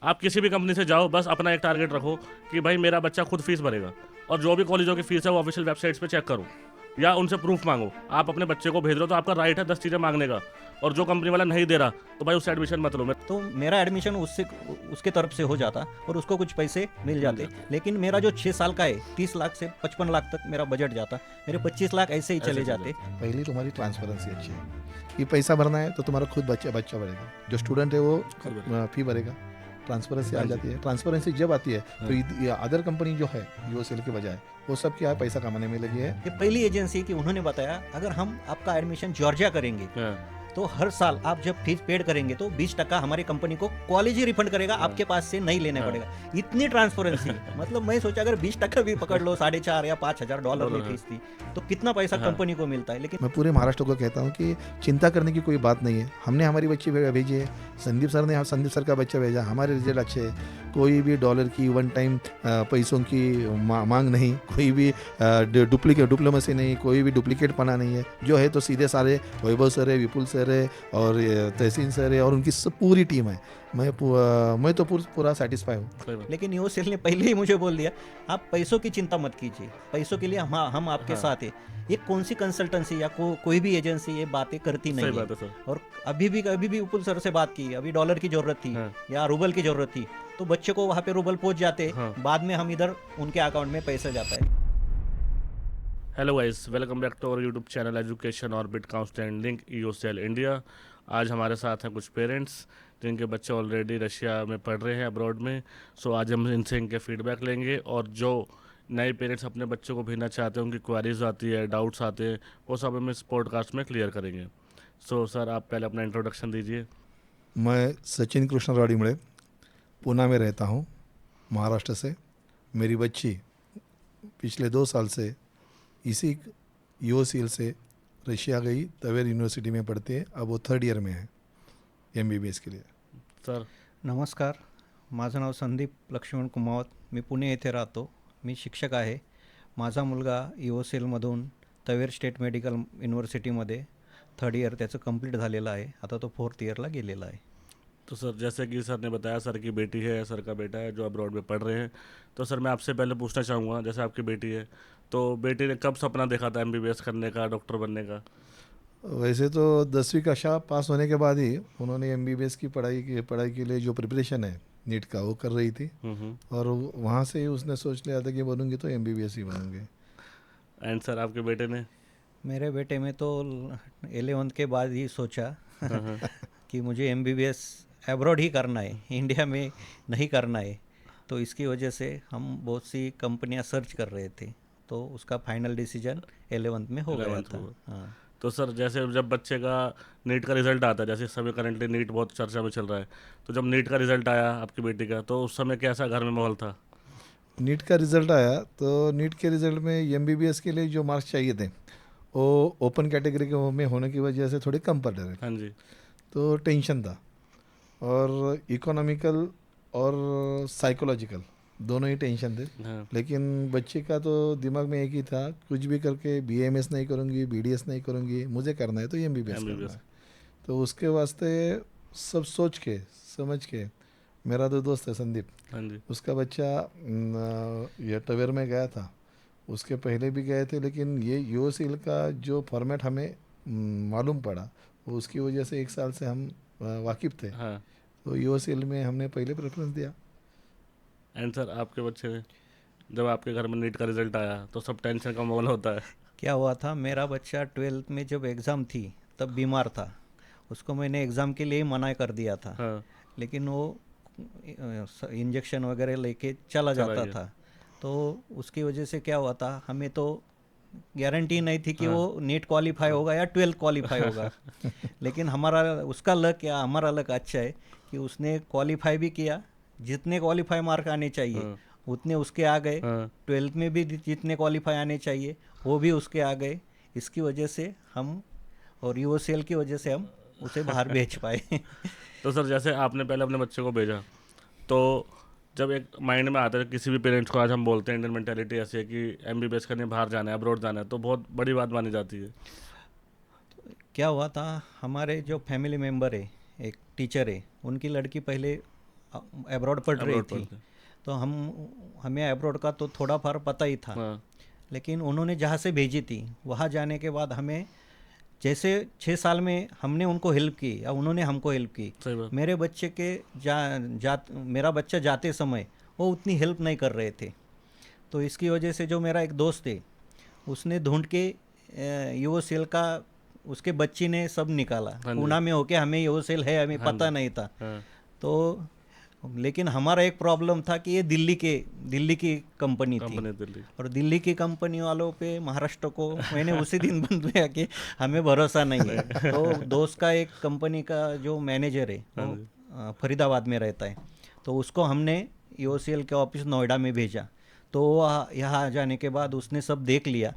आप किसी भी कंपनी से जाओ, बस अपना एक टारगेट रखो कि भाई मेरा बच्चा खुद फीस भरेगा, और जो भी कॉलेजों की फीस है वो ऑफिशियल वेबसाइट्स पे चेक करो या उनसे प्रूफ मांगो। आप अपने बच्चे को भेज रहे हो तो आपका राइट है 10 चीज़ें मांगने का, और जो कंपनी वाला नहीं दे रहा तो भाई उससे एडमिशन मत लो। तो मेरा एडमिशन उससे उसके तरफ से हो जाता और उसको कुछ पैसे मिल जाते। लेकिन मेरा जो 6 साल का है, 30 लाख से 55 लाख तक मेरा बजट जाता, मेरे 25 लाख ऐसे ही चले जाते। पहली तुम्हारी ट्रांसपेरेंसी अच्छी है कि पैसा भरना है तो तुम्हारा खुद बच्चा बच्चा भरेगा, जो स्टूडेंट है वो फी भरेगा, ट्रांसपेरेंसी आ जाती है। ट्रांसपेरेंसी जब आती है तो अदर कंपनी जो है यूएसएल के बजाय वो सब क्या है पैसा कमाने में लगी है। ये पहली एजेंसी कि उन्होंने बताया अगर हम आपका एडमिशन जॉर्जिया करेंगे तो हर साल आप जब फीस पेड करेंगे तो 20% हमारी कंपनी को कॉलेज ही रिफंड करेगा, आपके पास से नहीं लेने पड़ेगा। इतनी ट्रांसपेरेंसी मतलब मैं सोचा अगर 20% भी पकड़ लो, $4,500 या $5,000 की फीस थी तो कितना पैसा कंपनी को मिलता है। लेकिन मैं पूरे महाराष्ट्र को कहता हूँ कि चिंता करने की कोई बात नहीं है। हमने हमारी बच्ची भेजी है, संदीप सर ने संदीप सर का बच्चा भेजा, हमारे रिजल्ट अच्छे है। कोई भी डॉलर की वन टाइम पैसों की मांग नहीं, कोई भी डिप्लोमेसी नहीं, कोई भी डुप्लीकेट पना नहीं है। जो है तो सीधे सारे वैभव सर है, विपुल सर है और तहसीन सर है और उनकी पूरी टीम है। मैं तो पूरा सेटिस्फाई हूँ। लेकिन यूएसएल ने पहले ही मुझे बोल दिया आप पैसों की चिंता मत कीजिए, पैसों के लिए हम आपके साथ हैं। ये कौन सी कंसल्टेंसी या कोई भी एजेंसी ये बातें करती नहीं है। और अभी भी विपुल सर से बात की, अभी डॉलर की जरूरत थी या रूबल की जरूरत थी तो बच्चे को वहाँ पे रूबल पहुँच जाते, बाद में हम इधर उनके अकाउंट में पैसा जाता है। Hello guys, welcome back to our YouTube channel Education Orbit Counselling USL India. आज हमारे साथ हैं कुछ पेरेंट्स जिनके बच्चे ऑलरेडी रशिया में पढ़ रहे हैं, अब्रॉड में। सो आज हम इनसे इनके फीडबैक लेंगे और जो नए पेरेंट्स अपने बच्चों को भेजना चाहते हैं, उनकी क्वारीज आती है, डाउट्स आते हैं, वो सब हम इस पॉडकास्ट में क्लियर करेंगे। सो सर, आप पहले अपना इंट्रोडक्शन दीजिए। मैं सचिन कृष्ण राडीमुळे पूना में रहता हूँ, महाराष्ट्र से। मेरी बच्ची पिछले 2 साल से इसी यूएसएल से रशिया गई, तवेर यूनिवर्सिटी में पढ़ती है। अब वो 3rd ईयर में है MBBS के लिए। सर नमस्कार, माझं नाव संदीप लक्ष्मण कुमावत, मी पुणे येथे राहतो। मी शिक्षक आहे। माझा मुलगा यूएसएलमधून Tver state medical युनिव्हर्सिटीमध्ये 3rd year त्याचं कंप्लीट झालेलं आहे। आता तो 4th ईयरला गेलेला आहे। तो सर, जैसे कि सर ने बताया, सर की बेटी है, सर का बेटा है जो अब्रॉड में पढ़ रहे हैं। तो सर मैं आपसे पहले पूछना चाहूँगा, जैसे आपकी बेटी है तो बेटी ने कब सपना देखा था MBBS करने का, डॉक्टर बनने का? वैसे तो 10वीं कक्षा पास होने के बाद ही उन्होंने MBBS की पढ़ाई के लिए जो प्रिपरेशन है नीट का वो कर रही थी, और वहाँ से ही उसने सोच लिया था कि बनूंगी तो MBBS ही बनूंगी। एंड सर आपके बेटे ने? मेरे बेटे में तो 11th के बाद ही सोचा कि मुझे MBBS एब्रॉड ही करना है, इंडिया में नहीं करना है। तो इसकी वजह से हम बहुत सी कंपनियां सर्च कर रहे थे, तो उसका फाइनल डिसीजन 11th में हो गया था। हाँ। तो सर जैसे जब बच्चे का नीट का रिजल्ट आता है, जैसे इस समय करंटली नीट बहुत चर्चा में चल रहा है, तो जब नीट का रिजल्ट आया आपकी बेटी का, तो उस समय कैसा घर में माहौल था? नीट का रिज़ल्ट आया तो नीट के रिज़ल्ट में MBBS के लिए जो मार्क्स चाहिए थे वो ओपन कैटेगरी के में होने की वजह से थोड़े कम पड़ रहे थे। हाँ जी। तो टेंशन था, और इकोनॉमिकल और साइकोलॉजिकल दोनों ही टेंशन थे। लेकिन बच्चे का तो दिमाग में एक ही था, कुछ भी करके BAMS नहीं करूँगी, BDS नहीं करूँगी, मुझे करना है तो MBBS करना है। तो उसके वास्ते सब सोच के समझ के, मेरा तो दोस्त है संदीप, हाँ जी। उसका बच्चा ये तवेर में गया था, उसके पहले भी गए थे, लेकिन ये यूएसएल का जो फॉर्मेट हमें मालूम पड़ा वो उसकी वजह से 1 साल से हम वाकिफ़ थे। तो यूएसएल में हमने पहले प्रेफरेंस दिया। एंड सर आपके बच्चे ने, जब आपके घर में नीट का रिजल्ट आया तो सब टेंशन का माहौल होता है। क्या हुआ था, मेरा बच्चा 12th में जब एग्ज़ाम थी तब बीमार था। उसको मैंने एग्ज़ाम के लिए मना कर दिया था। लेकिन वो इंजेक्शन वगैरह लेके चला जाता था। तो उसकी वजह से क्या हुआ था, हमें तो गारंटी नहीं थी कि वो नीट क्वालिफाई होगा या 12th क्वालिफाई होगा। लेकिन उसका लक या हमारा लक अच्छा है कि उसने क्वालिफाई भी किया, जितने क्वालिफाई मार्क आने चाहिए उतने उसके आ गए। 12th में भी जितने क्वालिफाई आने चाहिए वो भी उसके आ गए। इसकी वजह से हम, और यूएसएल की वजह से हम उसे बाहर भेज पाए। तो सर जैसे आपने पहले अपने बच्चे को भेजा, तो जब एक माइंड में आता है किसी भी पेरेंट्स को, आज हम बोलते हैं इंडियन मेंटेलिटी ऐसी है कि MBBS करने बाहर जाना है, अब्रॉड जाना है, तो बहुत बड़ी बात मानी जाती है। क्या हुआ था, हमारे जो फैमिली मेम्बर है, एक टीचर है, उनकी लड़की पहले अब्रॉड पढ़ रही थी, तो हमें अब्रॉड का तो थोड़ा फार पता ही था। लेकिन उन्होंने जहाँ से भेजी थी वहाँ जाने के बाद हमें जैसे 6 साल में हमने उनको हेल्प की या उन्होंने हमको हेल्प की, मेरे बच्चे के मेरा बच्चा जाते समय वो उतनी हेल्प नहीं कर रहे थे। तो इसकी वजह से जो मेरा एक दोस्त है उसने ढूंढ के यूओसीएल का उसके बच्ची ने सब निकाला, पूना में होके हमें यूओसीएल है हमें पता नहीं था। तो लेकिन हमारा एक प्रॉब्लम था कि ये दिल्ली की कंपनी थी और दिल्ली की कंपनी वालों पे महाराष्ट्र को मैंने उसी दिन बंद किया कि हमें भरोसा नहीं है। तो दोस्त का एक कंपनी का जो मैनेजर है वो फरीदाबाद में रहता है, तो उसको हमने यूओसीएल के ऑफिस नोएडा में भेजा। तो यहाँ आ जाने के बाद उसने सब देख लिया,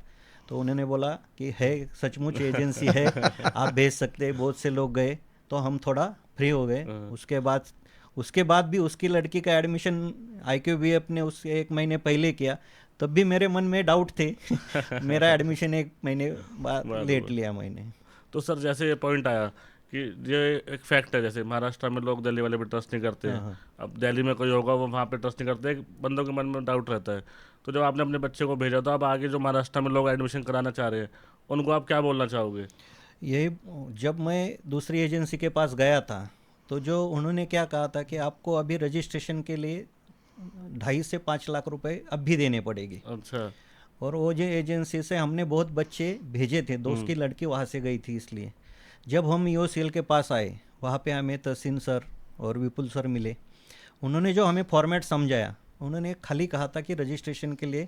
तो उन्होंने बोला कि है सचमुच एजेंसी है, आप भेज सकते हैं। बहुत से लोग गए तो हम थोड़ा फ्री हो गए। उसके बाद भी उसकी लड़की का एडमिशन IQVF ने उससे 1 महीने पहले किया, तब भी मेरे मन में डाउट थे। मेरा एडमिशन 1 महीने बाद लेट लिया मैंने। तो सर जैसे ये पॉइंट आया कि ये एक फैक्ट है, जैसे महाराष्ट्र में लोग दिल्ली वाले पे ट्रस्ट नहीं करते हैं, अब दिल्ली में कोई होगा वो वहाँ पे ट्रस्ट नहीं करते, एक बंदों के मन में डाउट रहता है। तो जब आपने अपने बच्चे को भेजा तो अब आगे जो महाराष्ट्र में लोग एडमिशन कराना चाह रहे हैं उनको आप क्या बोलना चाहोगे? यही, जब मैं दूसरी एजेंसी के पास गया था तो जो उन्होंने क्या कहा था कि आपको अभी रजिस्ट्रेशन के लिए 2.5 से 5 लाख रुपए अब भी देने पड़ेगी। अच्छा। और वो जो एजेंसी से हमने बहुत बच्चे भेजे थे, दोस्त की लड़की वहाँ से गई थी, इसलिए जब हम यूओसीएल के पास आए वहाँ पे हमें तहसीन सर और विपुल सर मिले। उन्होंने जो हमें फॉर्मेट समझाया, उन्होंने खाली कहा था कि रजिस्ट्रेशन के लिए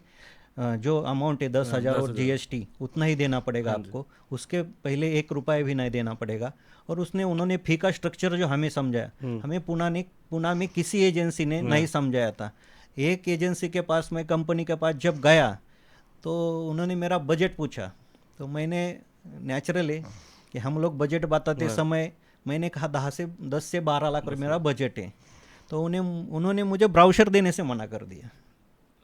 जो अमाउंट है 10,000 और GST उतना ही देना पड़ेगा आपको, उसके पहले 1 रुपया भी नहीं देना पड़ेगा। और उन्होंने फी का स्ट्रक्चर जो हमें समझाया, हमें पुणे में किसी एजेंसी ने नहीं समझाया था। एक एजेंसी के पास, मैं कंपनी के पास जब गया तो उन्होंने मेरा बजट पूछा, तो मैंने नेचुरल है कि हम लोग बजट बताते समय मैंने कहा 10 से 12 लाख रुपये मेरा बजट है। तो उन्होंने मुझे ब्राउचर देने से मना कर दिया।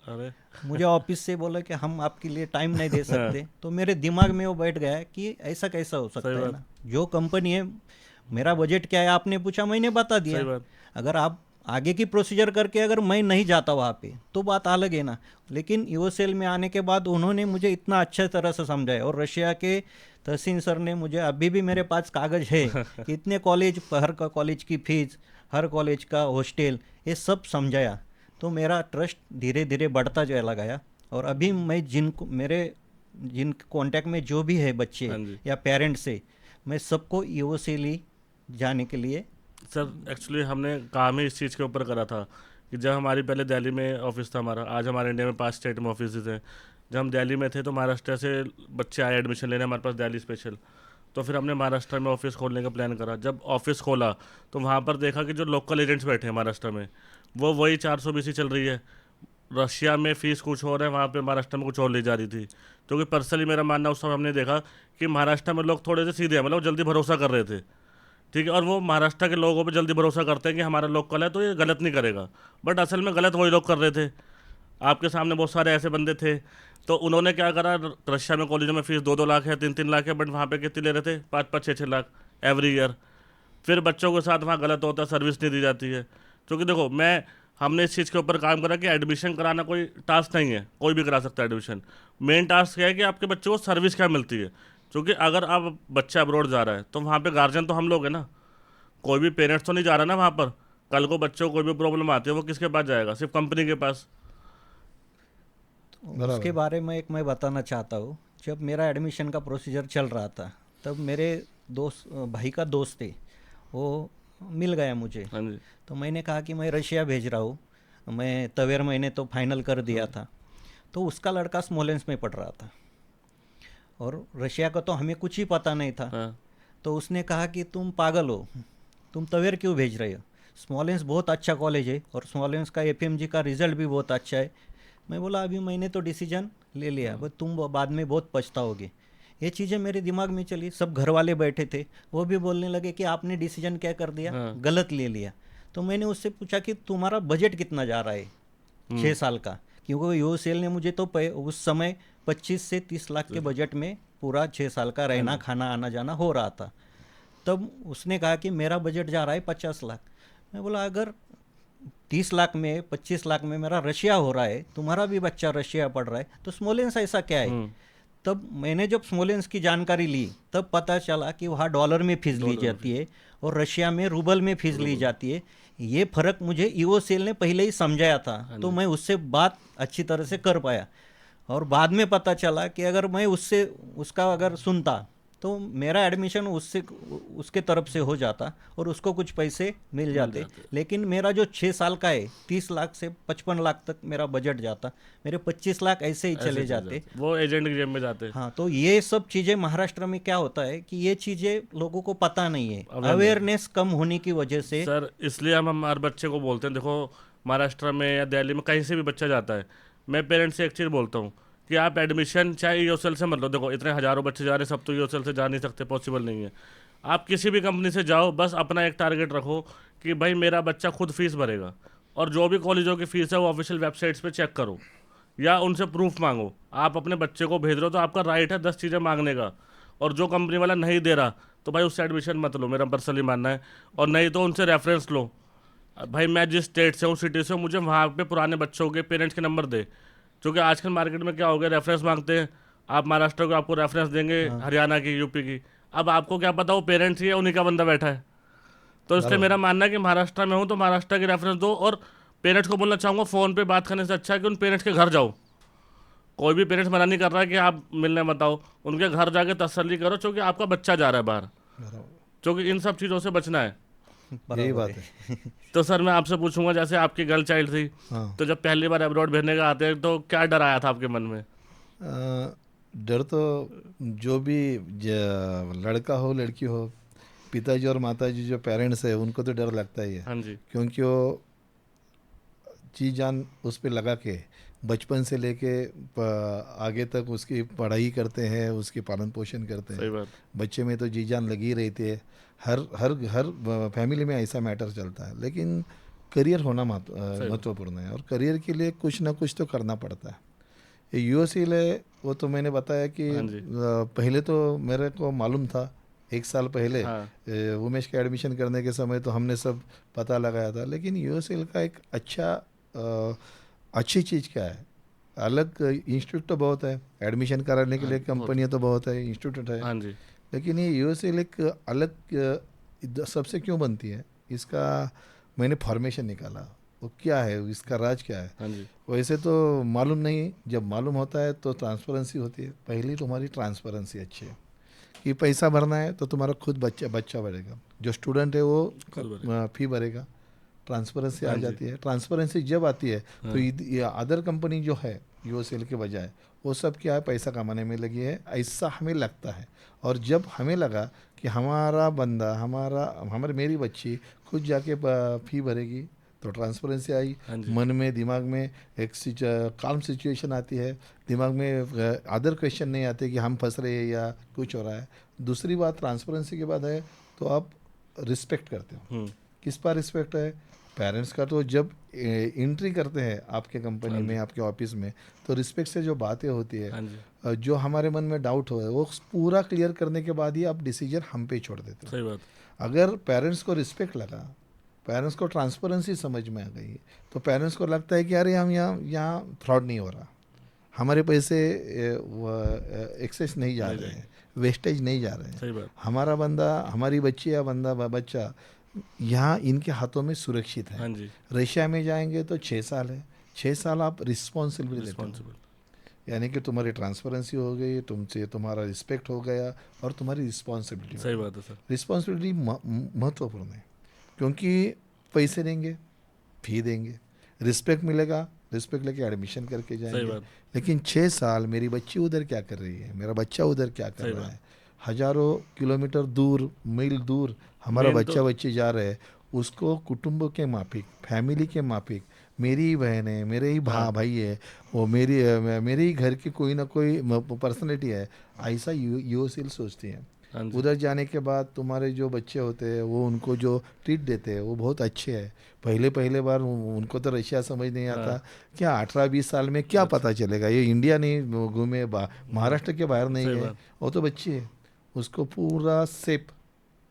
अरे मुझे ऑफिस से बोला कि हम आपके लिए टाइम नहीं दे सकते। तो मेरे दिमाग में वो बैठ गया कि ऐसा कैसा हो सकता है ना, जो कंपनी है, मेरा बजट क्या है आपने पूछा, मैंने बता दिया। अगर आप आगे की प्रोसीजर करके अगर मैं नहीं जाता वहाँ पे तो बात अलग है ना। लेकिन यूओसीएल में आने के बाद उन्होंने मुझे इतना अच्छे तरह से समझाया, और रशिया के तहसीन सर ने मुझे, अभी भी मेरे पास कागज है कि इतने कॉलेज, हर कॉलेज की फीस, हर कॉलेज का हॉस्टल, ये सब समझाया। तो मेरा ट्रस्ट धीरे धीरे बढ़ता चला गया। और अभी मैं जिन कांटेक्ट में जो भी है बच्चे या पेरेंट्स से, मैं सबको यूओसीएल ही जाने के लिए। सर एक्चुअली हमने काम ही इस चीज़ के ऊपर करा था कि जब हमारी पहले दिल्ली में ऑफिस था हमारा, आज हमारे इंडिया में 5 स्टेट में ऑफिस थे। जब हम दिल्ली में थे तो महाराष्ट्र से बच्चे आए एडमिशन लेने हमारे पास दिल्ली स्पेशल, तो फिर हमने महाराष्ट्र में ऑफिस खोलने का प्लान करा। जब ऑफिस खोला तो वहाँ पर देखा कि जो लोकल एजेंट्स बैठे हैं महाराष्ट्र में वो वही 420 चल रही है। रशिया में फ़ीस कुछ और है, वहाँ पे महाराष्ट्र में कुछ और ली जा रही थी। क्योंकि पर्सनली मेरा मानना, उस समय हमने देखा कि महाराष्ट्र में लोग थोड़े से सीधे हैं, मतलब जल्दी भरोसा कर रहे थे, ठीक है। और वो महाराष्ट्र के लोगों पे जल्दी भरोसा करते हैं कि हमारा लोकल है तो ये गलत नहीं करेगा, बट असल में गलत वही लोग कर रहे थे। आपके सामने बहुत सारे ऐसे बंदे थे। तो उन्होंने क्या करा, रशिया में कॉलेजों में फ़ीस 2-2 लाख है, 3-3 लाख है, बट वहाँ पे कितनी ले रहे थे, 5-5, 6-6 लाख एवरी ईयर। फिर बच्चों के साथ वहाँ गलत होता है, सर्विस नहीं दी जाती है। क्योंकि देखो, हमने इस चीज़ के ऊपर काम करा कि एडमिशन कराना कोई टास्क नहीं है, कोई भी करा सकता है एडमिशन। मेन टास्क क्या है कि आपके बच्चे को सर्विस क्या मिलती है। क्योंकि अगर आप बच्चा अब्रॉड जा रहा है तो वहाँ पे गार्जियन तो हम लोग हैं ना, कोई भी पेरेंट्स तो नहीं जा रहा ना वहाँ पर। कल को बच्चों को कोई भी प्रॉब्लम आती है वो किसके पास जाएगा, सिर्फ कंपनी के पास। उसके बारे में मैं बताना चाहता हूँ। जब मेरा एडमिशन का प्रोसीजर चल रहा था तब मेरे भाई का दोस्त थे, वो मिल गया मुझे। तो मैंने कहा कि मैं रशिया भेज रहा हूँ, मैं तवेर मैंने तो फाइनल कर दिया था। तो उसका लड़का स्मोलेंस में पढ़ रहा था और रशिया का तो हमें कुछ ही पता नहीं था। तो उसने कहा कि तुम पागल हो, तुम तवेर क्यों भेज रहे हो, स्मोलेंस बहुत अच्छा कॉलेज है और स्मोलेंस का FMG का रिज़ल्ट भी बहुत अच्छा है। मैं बोला अभी मैंने तो डिसीजन ले लिया, बट तुम बाद में बहुत पछताओगे। ये चीज़ें मेरे दिमाग में चली। सब घर वाले बैठे थे, वो भी बोलने लगे कि आपने डिसीजन क्या कर दिया, गलत ले लिया। तो मैंने उससे पूछा कि तुम्हारा बजट कितना जा रहा है 6 साल का, क्योंकि यूओसीएल ने मुझे तो उस समय 25 से 30 लाख के बजट में पूरा 6 साल का रहना खाना आना जाना हो रहा था। तब उसने कहा कि मेरा बजट जा रहा है 50 लाख। मैं बोला अगर 30 लाख में 25 लाख में मेरा रशिया हो रहा है, तुम्हारा भी बच्चा रशिया पढ़ रहा है, तो स्मोलेंस ऐसा क्या है? तब मैंने जब स्मोलेंस की जानकारी ली तब पता चला कि वहाँ डॉलर में फीस ली जाती है और रशिया में रूबल में फीस ली जाती है। ये फ़र्क मुझे ईओसीएल ने पहले ही समझाया था, तो मैं उससे बात अच्छी तरह से कर पाया। और बाद में पता चला कि अगर मैं उसका अगर सुनता तो मेरा एडमिशन उसके तरफ से हो जाता और उसको कुछ पैसे मिल जाते। लेकिन मेरा जो 6 साल का है 30 लाख से 55 लाख तक मेरा बजट जाता, मेरे 25 लाख ऐसे ही चले जाते, वो एजेंट की जेब में जाते। हाँ, तो ये सब चीज़ें महाराष्ट्र में क्या होता है कि ये चीज़ें लोगों को पता नहीं है, अवेयरनेस कम होने की वजह से। सर इसलिए हम हमारे बच्चे को बोलते हैं, देखो महाराष्ट्र में या दिल्ली में कहीं से भी बच्चा जाता है, मैं पेरेंट्स से एक चीज़ बोलता हूँ कि आप एडमिशन चाहे ईओसीएल से मत लो। देखो इतने हज़ारों बच्चे जा रहे हैं, सब तो ईओसीएल से जा नहीं सकते, पॉसिबल नहीं है। आप किसी भी कंपनी से जाओ, बस अपना एक टारगेट रखो कि भाई मेरा बच्चा खुद फीस भरेगा, और जो भी कॉलेजों की फ़ीस है वो ऑफिशियल वेबसाइट्स पे चेक करो या उनसे प्रूफ मांगो। आप अपने बच्चे को भेज रहे हो तो आपका राइट है 10 चीज़ें मांगने का, और जो कंपनी वाला नहीं दे रहा तो भाई उससे एडमिशन मत लो, मेरा पर्सनली मानना है। और नहीं तो उनसे रेफरेंस लो, भाई मैं जिस स्टेट से हूँ, सिटी से हूँ, मुझे वहाँ पे पुराने बच्चों के पेरेंट्स के नंबर दे। क्योंकि आजकल मार्केट में क्या हो गया, रेफरेंस मांगते हैं, आप महाराष्ट्र को आपको रेफरेंस देंगे, हरियाणा की, यूपी की, अब आपको क्या पता वो पेरेंट्स ही है, उन्हीं का बंदा बैठा है। तो इसलिए मेरा मानना है कि महाराष्ट्र में हूँ तो महाराष्ट्र की रेफरेंस दो। और पेरेंट्स को बोलना चाहूँगा, फ़ोन पे बात करने से अच्छा है कि उन पेरेंट्स के घर जाओ। कोई भी पेरेंट्स मना नहीं कर रहा है कि आप मिलने बताओ, उनके घर जाके तसल्ली करो, क्योंकि आपका बच्चा जा रहा है बाहर, क्योंकि इन सब चीज़ों से बचना है। यही बात है। तो सर मैं आपसे पूछूंगा, जैसे आपकी गर्ल चाइल्ड थी, तो जब पहली बार अब्रॉड भेजने का आते हैं तो क्या डर आया था आपके मन में? डर तो जो भी लड़का हो लड़की हो, पिताजी और माताजी जो पेरेंट्स है उनको तो डर लगता ही है। हाँ जी। क्योंकि वो जी जान उस पर लगा के बचपन से लेके आगे तक उसकी पढ़ाई करते हैं, उसकी पालन पोषण करते हैं। सही बात। बच्चे में तो जी जान लगी रहती है, हर हर हर फैमिली में ऐसा मैटर चलता है। लेकिन करियर होना महत्वपूर्ण है, और करियर के लिए कुछ ना कुछ तो करना पड़ता है। ये यूएसएल है, वो तो मैंने बताया कि पहले तो मेरे को मालूम था, 1 साल पहले उमेश का एडमिशन करने के समय तो हमने सब पता लगाया था। लेकिन यूएसएल का एक अच्छी चीज़ क्या है, अलग इंस्टीट्यूट तो बहुत है, एडमिशन कराने के लिए कंपनियां तो बहुत है, इंस्टीट्यूट है। हाँ जी। लेकिन ये यूएसएल एक अलग सबसे क्यों बनती है, इसका मैंने फॉर्मेशन निकाला, वो क्या है, इसका राज क्या है। हाँ जी। वैसे तो मालूम नहीं, जब मालूम होता है तो ट्रांसपेरेंसी होती है। पहली तुम्हारी ट्रांसपेरेंसी अच्छी है कि पैसा भरना है तो तुम्हारा खुद बच्चा भरेगा, जो स्टूडेंट है वो फी भरेगा, ट्रांसपेरेंसी आ जाती है। ट्रांसपेरेंसी जब आती है तो ये अदर कंपनी जो है यूएसएल के बजाय वो सब क्या है, पैसा कमाने में लगी है, ऐसा हमें लगता है। और जब हमें लगा कि हमारा बंदा हमारी मेरी बच्ची खुद जाके फी भरेगी तो ट्रांसपेरेंसी आई, मन में दिमाग में एक काम सिचुएशन आती है, दिमाग में अदर क्वेश्चन नहीं आते कि हम फंस रहे हैं या कुछ हो रहा है। दूसरी बात ट्रांसपेरेंसी के बाद है तो आप रिस्पेक्ट करते हो। किस पर रिस्पेक्ट है? पेरेंट्स का। तो जब एंट्री करते हैं आपके कंपनी में, आपके ऑफिस में, तो रिस्पेक्ट से जो बातें होती है, जो हमारे मन में डाउट हो, वो पूरा क्लियर करने के बाद ही आप डिसीजन हम पे छोड़ देते हो। सही बात। अगर पेरेंट्स को रिस्पेक्ट लगा, पेरेंट्स को ट्रांसपेरेंसी समझ में आ गई, तो पेरेंट्स को लगता है कि अरे हम यहाँ फ्रॉड नहीं हो रहा, हमारे पैसे एक्सेस नहीं जा रहे हैं, वेस्टेज नहीं जा रहे हैं, हमारा बंदा, हमारी बच्ची या बच्चा यहाँ इनके हाथों में सुरक्षित है। हाँ जी। रशिया में जाएंगे तो 6 साल है, 6 साल आप रिस्पॉन्सिबिलिटी लेते हो, यानी कि तुम्हारी ट्रांसपेरेंसी हो गई, तुमसे तुम्हारा रिस्पेक्ट हो गया और तुम्हारी रिस्पॉन्सिबिलिटी। सही बात है सर। रिस्पॉन्सिबिलिटी महत्वपूर्ण है, क्योंकि पैसे देंगे, फी देंगे, रिस्पेक्ट मिलेगा, रिस्पेक्ट लेके एडमिशन करके जाएंगे। लेकिन 6 साल मेरी बच्ची उधर क्या कर रही है, मेरा बच्चा उधर क्या कर रहा है, हजारों किलोमीटर दूर, मील दूर हमारा बच्ची जा रहे हैं, उसको कुटुंब के माफिक, फैमिली के माफिक, मेरी ही बहन है, मेरे ही भाई है, वो मेरे ही घर की कोई ना कोई पर्सनैलिटी है, ऐसा यूएसएल सोचती है। उधर जाने के बाद तुम्हारे जो बच्चे होते हैं वो उनको जो ट्रीट देते हैं वो बहुत अच्छे है। पहले बार उनको तो रशिया समझ नहीं आता, क्या 18-20 साल में क्या पता चलेगा, ये इंडिया नहीं घूमे, महाराष्ट्र के बाहर नहीं है, वो तो बच्ची है, उसको पूरा safe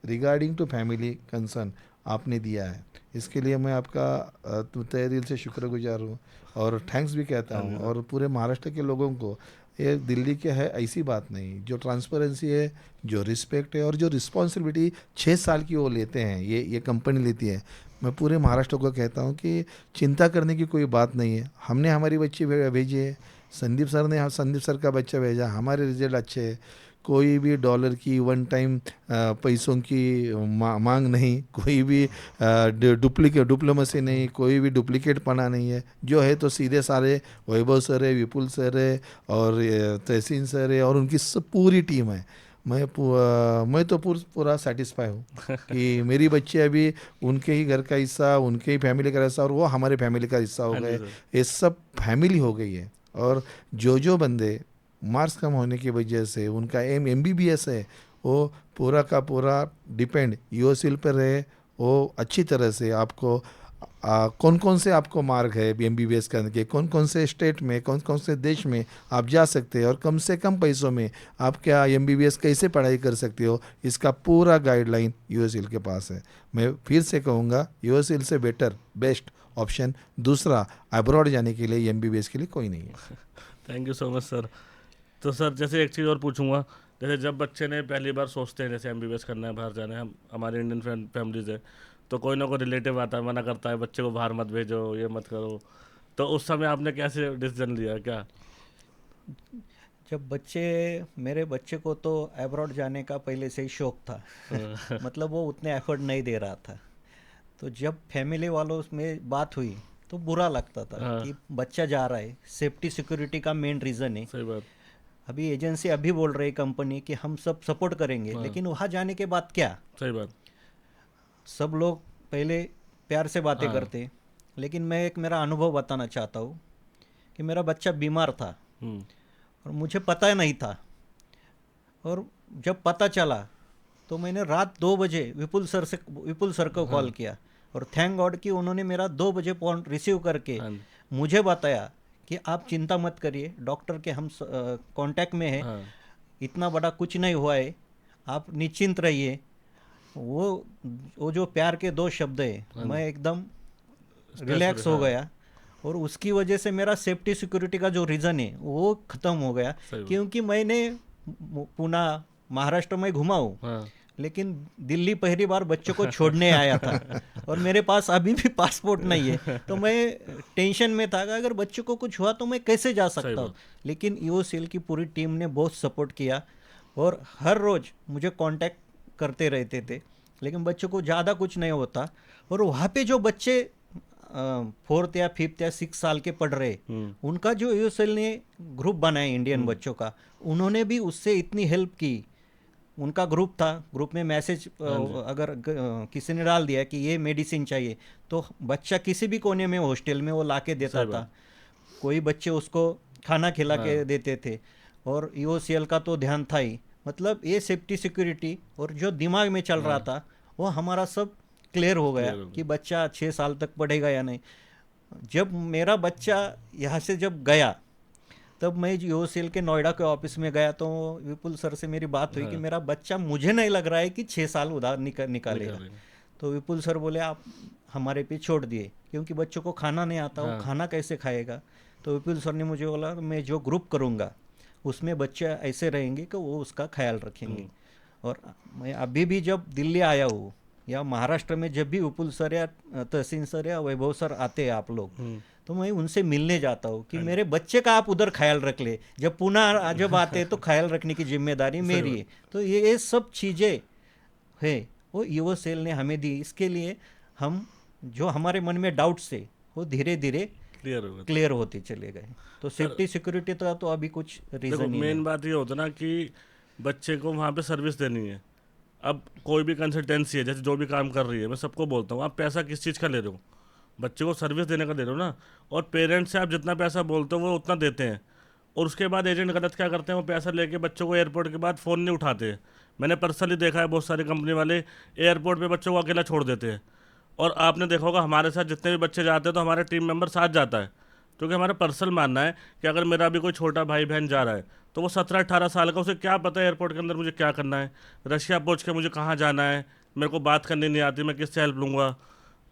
regarding to family concern आपने दिया है। इसके लिए मैं आपका तहे दिल से शुक्रगुजार हूँ और थैंक्स भी कहता हूँ। और पूरे महाराष्ट्र के लोगों को, ये दिल्ली के है ऐसी बात नहीं, जो ट्रांसपेरेंसी है, जो रिस्पेक्ट है और जो रिस्पॉन्सिबिलिटी 6 साल की वो लेते हैं, ये कंपनी लेती है। मैं पूरे महाराष्ट्र को कहता हूँ कि चिंता करने की कोई बात नहीं है। हमने हमारी बच्ची भेजी है, संदीप सर का बच्चा भेजा, हमारे रिजल्ट अच्छे हैं। कोई भी डॉलर की वन टाइम पैसों की मांग नहीं, कोई भी डिप्लोमेसी नहीं, कोई भी डुप्लीकेट पना नहीं है। जो है तो सीधे सारे वैभव सर है, विपुल सर है और तहसीन सर है और उनकी सब पूरी टीम है। मैं तो पूरा सेटिस्फाई हूँ कि मेरी बच्ची अभी उनके ही घर का हिस्सा, उनके ही फैमिली का हिस्सा और वो हमारे फैमिली का हिस्सा हो गए। ये सब फैमिली हो गई है। और जो बंदे मार्क्स कम होने की वजह से उनका MBBS है, वो पूरा का पूरा डिपेंड USL पर रहे। वो अच्छी तरह से आपको कौन कौन से आपको मार्ग है MBBS करने के, कौन कौन से स्टेट में, कौन कौन से देश में आप जा सकते हैं और कम से कम पैसों में आप क्या MBBS कैसे पढ़ाई कर सकते हो, इसका पूरा गाइडलाइन USL के पास है। मैं फिर से कहूँगा, USL से बेस्ट ऑप्शन दूसरा अब्रॉड जाने के लिए MBBS के लिए कोई नहीं है। Thank you so much sir. तो सर जैसे एक चीज़ और पूछूंगा, जैसे जब बच्चे ने पहली बार सोचते हैं जैसे MBBS करना है, बाहर जाना है, हम हमारे इंडियन फैमिलीज है, तो कोई ना कोई रिलेटिव आता है, मना करता है बच्चे को बाहर मत भेजो, ये मत करो, तो उस समय आपने कैसे डिसीजन लिया क्या? जब मेरे बच्चे को तो अब्रॉड जाने का पहले से ही शौक था मतलब वो उतने एफर्ट नहीं दे रहा था। तो जब फैमिली वालों में बात हुई तो बुरा लगता था कि बच्चा जा रहा है, सेफ्टी सिक्योरिटी का मेन रीज़न है। सही बात। अभी एजेंसी अभी बोल रही कंपनी कि हम सब सपोर्ट करेंगे, लेकिन वहाँ जाने के बाद क्या? सही बात। सब लोग पहले प्यार से बातें करते, लेकिन मैं एक मेरा अनुभव बताना चाहता हूँ कि मेरा बच्चा बीमार था और मुझे पता नहीं था, और जब पता चला तो मैंने रात 2 बजे विपुल सर को कॉल किया और थैंक गॉड कि उन्होंने मेरा 2 बजे फोन रिसीव करके मुझे बताया कि आप चिंता मत करिए, डॉक्टर के हम कांटेक्ट में हैं, इतना बड़ा कुछ नहीं हुआ है, आप निश्चिंत रहिए। वो जो प्यार के 2 शब्द है, मैं एकदम रिलैक्स हो गया और उसकी वजह से मेरा सेफ्टी सिक्योरिटी का जो रीज़न है वो ख़त्म हो गया। क्योंकि मैंने पुणे महाराष्ट्र में घुमा हूँ, लेकिन दिल्ली पहली बार बच्चों को छोड़ने आया था और मेरे पास अभी भी पासपोर्ट नहीं है, तो मैं टेंशन में था कि अगर बच्चों को कुछ हुआ तो मैं कैसे जा सकता हूँ। लेकिन USL की पूरी टीम ने बहुत सपोर्ट किया और हर रोज़ मुझे कांटेक्ट करते रहते थे, लेकिन बच्चों को ज़्यादा कुछ नहीं होता। और वहाँ पे जो बच्चे 4th या 5th या 6 साल के पढ़ रहे, उनका जो USL ने ग्रुप बनाया इंडियन बच्चों का, उन्होंने भी उससे इतनी हेल्प की। उनका ग्रुप था, ग्रुप में मैसेज अगर किसी ने डाल दिया कि ये मेडिसिन चाहिए तो बच्चा किसी भी कोने में हॉस्टल में वो ला के देता था। कोई बच्चे उसको खाना खिला के देते थे और USL का तो ध्यान था ही। मतलब ये सेफ्टी सिक्योरिटी और जो दिमाग में चल रहा था वो हमारा सब क्लियर हो गया कि बच्चा 6 साल तक पढ़ेगा या नहीं। जब मेरा बच्चा यहाँ से जब गया तब मैं USL के नोएडा के ऑफिस में गया तो विपुल सर से मेरी बात हुई कि मेरा बच्चा, मुझे नहीं लग रहा है कि 6 साल उधार निकालेगा। तो विपुल सर बोले आप हमारे पे छोड़ दिए, क्योंकि बच्चों को खाना नहीं आता, वो खाना कैसे खाएगा। तो विपुल सर ने मुझे बोला मैं जो ग्रुप करूँगा उसमें बच्चे ऐसे रहेंगे कि वो उसका ख्याल रखेंगे। और मैं अभी भी जब दिल्ली आया हूँ या महाराष्ट्र में जब भी विपुल सर या तहसीन सर या वैभव सर आते हैं आप लोग, तो मैं उनसे मिलने जाता हूँ कि मेरे बच्चे का आप उधर ख्याल रख ले, जब पुणे जब आते हैं तो ख्याल रखने की जिम्मेदारी मेरी है। तो ये सब चीज़ें है वो USL ने हमें दी। इसके लिए हम जो हमारे मन में डाउट्स थे वो धीरे धीरे क्लियर होते चले गए। तो सेफ्टी सिक्योरिटी का तो अभी कुछ रीज़न नहीं है। मेन बात ये होता ना कि बच्चे को वहाँ पे सर्विस देनी है। अब कोई भी कंसल्टेंसी है, जैसे जो भी काम कर रही है, मैं सबको बोलता हूँ आप पैसा किस चीज़ का ले रहे हो, बच्चे को सर्विस देने का दे रहे हो ना। और पेरेंट्स से आप जितना पैसा बोलते हो वो उतना देते हैं, और उसके बाद एजेंट गलत क्या करते हैं, वो पैसा लेके बच्चों को एयरपोर्ट के बाद फ़ोन नहीं उठाते। मैंने पर्सनली देखा है, बहुत सारी कंपनी वाले एयरपोर्ट पे बच्चों को अकेला छोड़ देते हैं। और आपने देखा होगा हमारे साथ जितने भी बच्चे जाते हैं तो हमारे टीम मेंबर साथ जाता है, क्योंकि हमारा पर्सनल मानना है कि अगर मेरा भी कोई छोटा भाई बहन जा रहा है तो वो 17-18 साल का, उसे क्या पता है एयरपोर्ट के अंदर मुझे क्या करना है, रशिया पहुँच के मुझे कहाँ जाना है, मेरे को बात करनी नहीं आती, मैं किससे हेल्प लूँगा।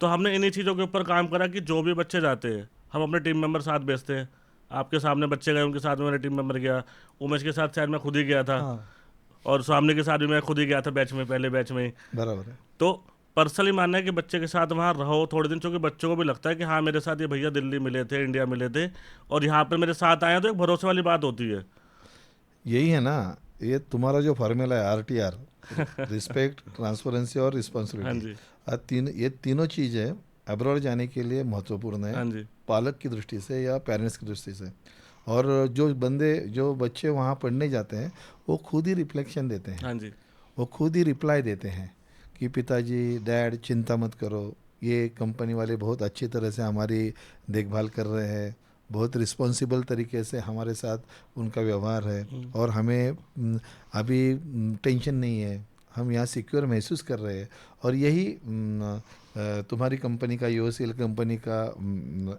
तो हमने इन्हीं चीज़ों के ऊपर काम करा कि जो भी बच्चे जाते हैं हम अपने टीम मेंबर साथ भेजते हैं। आपके सामने बच्चे गए, उनके साथ में मेरा टीम मेंबर गया, उमेश के साथ शायद मैं खुद ही गया था, और सामने के साथ भी मैं खुद ही गया था बैच में, पहले बैच में ही। बराबर है। तो पर्सनली मानना है कि बच्चे के साथ वहाँ रहो थोड़े दिन, क्योंकि बच्चों को भी लगता है कि हाँ मेरे साथ ये भैया दिल्ली मिले थे, इंडिया मिले थे, और यहाँ पर मेरे साथ आए, तो एक भरोसे वाली बात होती है। यही है ना, ये तुम्हारा जो फार्मूला है RTR, रिस्पेक्ट, ट्रांसपेरेंसी और रिस्पॉन्सिबिलिटी, ये तीनों चीज़ें अब्रॉड जाने के लिए महत्वपूर्ण है, पालक की दृष्टि से या पेरेंट्स की दृष्टि से। और जो बच्चे वहाँ पढ़ने जाते हैं वो खुद ही रिफ्लेक्शन देते हैं, वो खुद ही रिप्लाई देते हैं कि पिताजी, डैड, चिंता मत करो, ये कंपनी वाले बहुत अच्छी तरह से हमारी देखभाल कर रहे हैं, बहुत रिस्पॉन्सिबल तरीके से हमारे साथ उनका व्यवहार है, और हमें अभी टेंशन नहीं है, हम यहाँ सिक्योर महसूस कर रहे हैं। और यही तुम्हारी कंपनी का, UOCL कंपनी का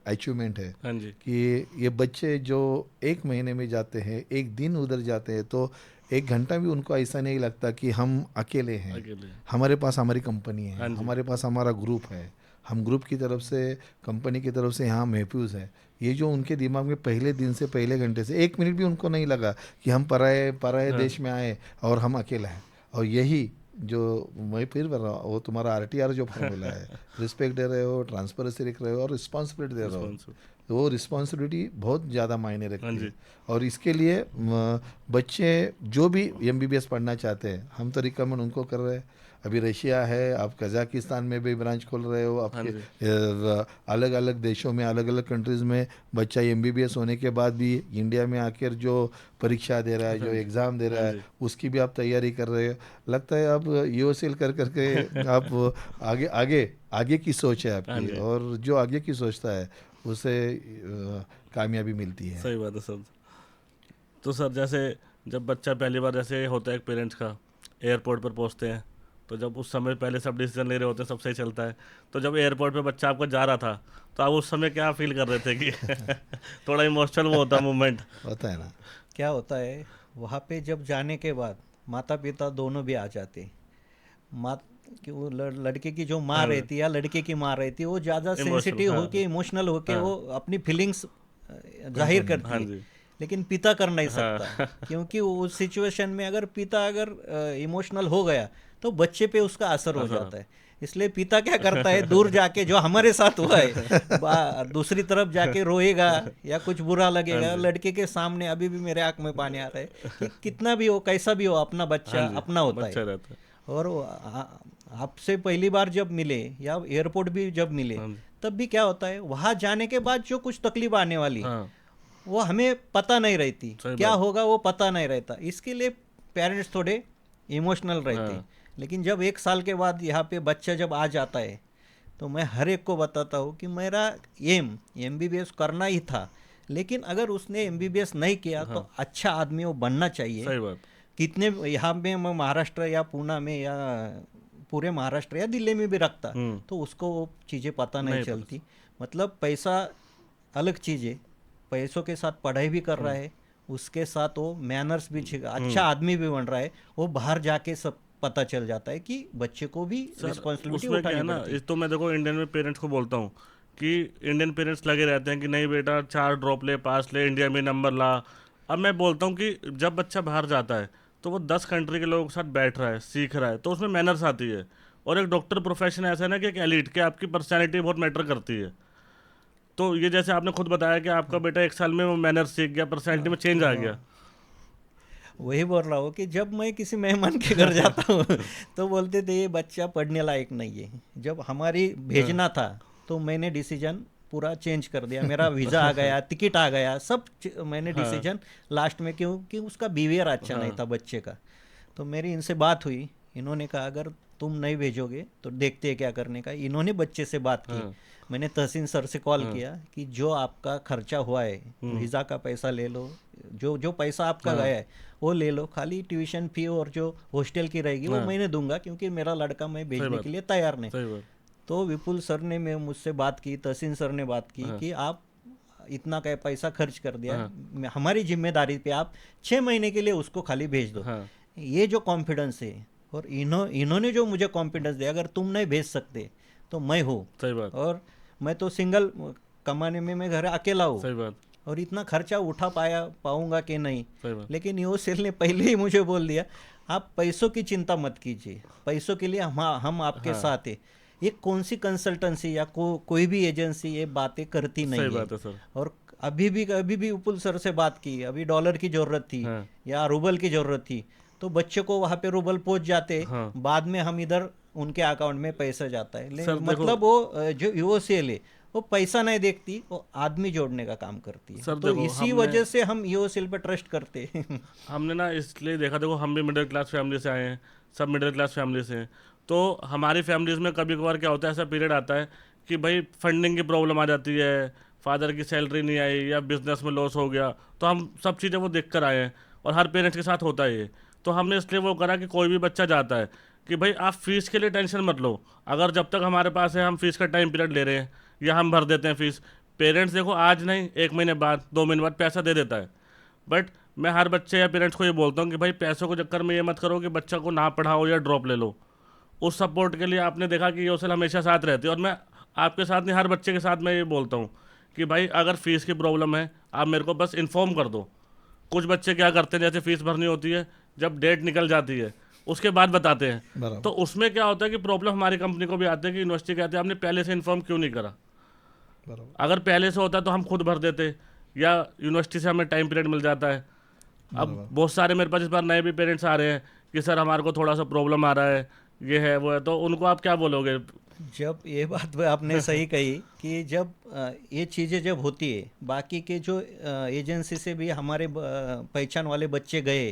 अचीवमेंट है कि ये बच्चे जो 1 महीने में जाते हैं, एक दिन उधर जाते हैं, तो 1 घंटा भी उनको ऐसा नहीं लगता कि हम अकेले हैं, हमारे पास हमारी कंपनी है, हमारे पास हमारा ग्रुप है, हम ग्रुप की तरफ से, कंपनी की तरफ से यहाँ महफूज है। ये जो उनके दिमाग में पहले दिन से, पहले घंटे से 1 मिनट भी उनको नहीं लगा कि हम पराए देश में आए और हम अकेला हैं। और यही जो मैं फिर बोल रहा हूँ, वो तुम्हारा RTR जो फॉर्मूला है, रिस्पेक्ट दे रहे हो, ट्रांसपेरेंसी रख रहे हो और रिस्पॉन्सिबिलिटी दे रहे हो, तो वो रिस्पॉन्सिबिलिटी बहुत ज़्यादा मायने रखती है। और इसके लिए बच्चे जो भी MBBS पढ़ना चाहते हैं, हम तो रिकमेंड उनको कर रहे हैं। अभी रशिया है, आप कजाकिस्तान में भी ब्रांच खोल रहे हो, आपके अलग अलग देशों में, अलग अलग कंट्रीज़ में बच्चा MBBS होने के बाद भी इंडिया में आकर जो परीक्षा दे रहा है, जो एग्ज़ाम दे रहा है, उसकी भी आप तैयारी कर रहे हो। लगता है आप UOCL कर करके आप आगे की सोच है आपकी, और जो आगे की सोचता है उसे कामयाबी मिलती है। सही बात है सर। तो सर जैसे जब बच्चा पहली बार, जैसे होता है एक पेरेंट्स का, एयरपोर्ट पर पहुंचते हैं, तो जब उस समय पहले सब डिसीजन ले रहे होते हैं, सब सही चलता है, तो जब एयरपोर्ट पे बच्चा आपका जा रहा था, तो आप उस समय क्या फील कर रहे थे कि थोड़ा इमोशनल वो होता मोमेंट होता है ना? क्या होता है वहाँ पे जब जाने के बाद माता पिता दोनों भी आ जाते, कि वो लड़के की जो माँ रहती है या लड़के की माँ रहती है, वो ज़्यादा सेंसिटिव होके, इमोशनल होके वो अपनी फीलिंग्स जाहिर करती है, लेकिन पिता कर नहीं सकता, क्योंकि उस सिचुएशन में अगर पिता इमोशनल हो गया तो बच्चे पे उसका असर हो जाता है। इसलिए पिता क्या करता है, दूर जाके, जो हमारे साथ हुआ है, दूसरी तरफ जाके रोएगा या कुछ बुरा लगेगा, लड़के के सामने अभी भी मेरे आंख में पानी आ रहा है कि कितना भी हो, कैसा भी हो, अपना बच्चा अपना होता है। और आपसे पहली बार जब मिले या एयरपोर्ट भी जब मिले, तब भी क्या होता है, वहाँ जाने के बाद जो कुछ तकलीफ आने वाली वो हमें पता नहीं रहती, क्या होगा वो पता नहीं रहता, इसके लिए पेरेंट्स थोड़े इमोशनल रहते हैं। लेकिन जब 1 साल के बाद यहाँ पे बच्चा जब आ जाता है, तो मैं हर एक को बताता हूँ कि मेरा MBBS करना ही था, लेकिन अगर उसने MBBS नहीं किया तो अच्छा आदमी वो बनना चाहिए। सही बात। कितने यहाँ में मैं महाराष्ट्र या पुणे में या पूरे महाराष्ट्र या दिल्ली में भी रखता, तो उसको वो चीज़ें पता नहीं चलती। मतलब पैसा अलग चीज़ है, पैसों के साथ पढ़ाई भी कर रहा है, उसके साथ वो मैनर्स भी, अच्छा आदमी भी बन रहा है, वो बाहर जाके सब पता चल जाता है कि बच्चे को भी रिस्पॉन्सिबिलिटी उठानी पड़ती है। तो मैं देखो इंडियन में पेरेंट्स को बोलता हूँ कि इंडियन पेरेंट्स लगे रहते हैं कि नहीं बेटा 4 ड्रॉप ले, पास ले, इंडिया में नंबर ला। अब मैं बोलता हूँ कि जब बच्चा बाहर जाता है तो वो 10 कंट्री के लोगों के साथ बैठ रहा है, सीख रहा है, तो उसमें मैनर्स आती है। और एक डॉक्टर प्रोफेशन ऐसा है ना कि एक एलिट के आपकी पर्सनैलिटी बहुत मैटर करती है। तो ये जैसे आपने खुद बताया कि आपका बेटा 1 साल में वो मैनर्स सीख गया, पर्सनैलिटी में चेंज आ गया। वही बोल रहा हूँ कि जब मैं किसी मेहमान के घर जाता हूँ तो बोलते थे ये बच्चा पढ़ने लायक नहीं है। जब हमारी भेजना था तो मैंने डिसीजन पूरा चेंज कर दिया, मेरा वीज़ा आ गया, टिकट आ गया, सब मैंने डिसीजन लास्ट में, क्योंकि उसका बिहेवियर अच्छा नहीं था बच्चे का। तो मेरी इनसे बात हुई, इन्होंने कहा अगर तुम नहीं भेजोगे तो देखते हैं क्या करने का। इन्होंने बच्चे से बात की, मैंने तहसीन सर से कॉल किया कि जो आपका खर्चा हुआ है, वीज़ा का पैसा ले लो, जो पैसा आपका गया है वो ले लो, खाली ट्यूशन फी और जो हॉस्टल की रहेगी वो मैंने दूंगा, क्योंकि मेरा लड़का मैं भेजने के लिए तैयार नहीं। तो विपुल सर ने मुझसे बात की, तहसीन सर ने बात की कि आप इतना का पैसा खर्च कर दिया, हमारी जिम्मेदारी पे आप 6 महीने के लिए उसको खाली भेज दो। ये जो कॉन्फिडेंस है, और इन्होंने जो मुझे कॉन्फिडेंस दिया, अगर तुम नहीं भेज सकते तो मैं हूँ, सही बात, और मैं तो सिंगल कमाने में मैं घर अकेला हूँ, सही बात, और इतना खर्चा उठा पाऊंगा कि नहीं। सही बात, लेकिन यो सेल ने पहले ही मुझे बोल दिया, आप पैसों की चिंता मत कीजिए, पैसों के लिए हम आपके हाँ, साथ है। ये कौन सी कंसल्टेंसी या कोई भी एजेंसी ये बातें करती सही नहीं बात है है। सर, और अभी भी विपुल सर से बात की, अभी डॉलर की ज़रूरत थी हाँ, या रूबल की ज़रूरत थी, तो बच्चे को वहाँ पे रूबल पहुँच जाते, हाँ, बाद में हम इधर उनके अकाउंट में पैसा जाता है। सर देखो, मतलब वो जो यूओसीएल है वो पैसा नहीं देखती, वो आदमी जोड़ने का काम करती है। सर तो देखो इसी वजह से हम यूओसीएल पे ट्रस्ट करते हैं। हमने ना इसलिए देखा, देखो हम भी मिडिल क्लास फैमिली से आए हैं, सब मिडिल क्लास फैमिली से हैं, तो हमारी फैमिलीज़ में कभी कभार क्या होता है, ऐसा पीरियड आता है कि भाई फंडिंग की प्रॉब्लम आ जाती है, फादर की सैलरी नहीं आई या बिजनेस में लॉस हो गया, तो हम सब चीज़ें वो देख कर आए हैं, और हर पेरेंट्स के साथ होता है ये। तो हमने इसलिए वो करा कि कोई भी बच्चा जाता है कि भाई आप फीस के लिए टेंशन मत लो, अगर जब तक हमारे पास है हम फीस का टाइम पीरियड ले रहे हैं या हम भर देते हैं फीस। पेरेंट्स देखो आज नहीं, 1 महीने बाद 2 महीने बाद पैसा दे देता है, बट मैं हर बच्चे या पेरेंट्स को ये बोलता हूँ कि भाई पैसों के चक्कर में ये मत करो कि बच्चा को ना पढ़ाओ या ड्रॉप ले लो। उस सपोर्ट के लिए आपने देखा कि योसेल हमेशा साथ रहती है, और मैं आपके साथ नहीं, हर बच्चे के साथ मैं ये बोलता हूँ कि भाई अगर फीस की प्रॉब्लम है आप मेरे को बस इन्फॉर्म कर दो। कुछ बच्चे क्या करते हैं, जैसे फीस भरनी होती है, जब डेट निकल जाती है उसके बाद बताते हैं, तो उसमें क्या होता है कि प्रॉब्लम हमारी कंपनी को भी आती है कि यूनिवर्सिटी कहते हैं आपने पहले से इन्फॉर्म क्यों नहीं करा। अगर पहले से होता तो हम खुद भर देते, या यूनिवर्सिटी से हमें टाइम पीरियड मिल जाता है। अब बहुत सारे मेरे पास इस बार नए भी पेरेंट्स आ रहे हैं कि सर हमारे को थोड़ा सा प्रॉब्लम आ रहा है, ये है वो है, तो उनको आप क्या बोलोगे? जब ये बात आपने सही कही कि जब ये चीज़ें जब होती है, बाकी के जो एजेंसी से भी हमारे पहचान वाले बच्चे गए,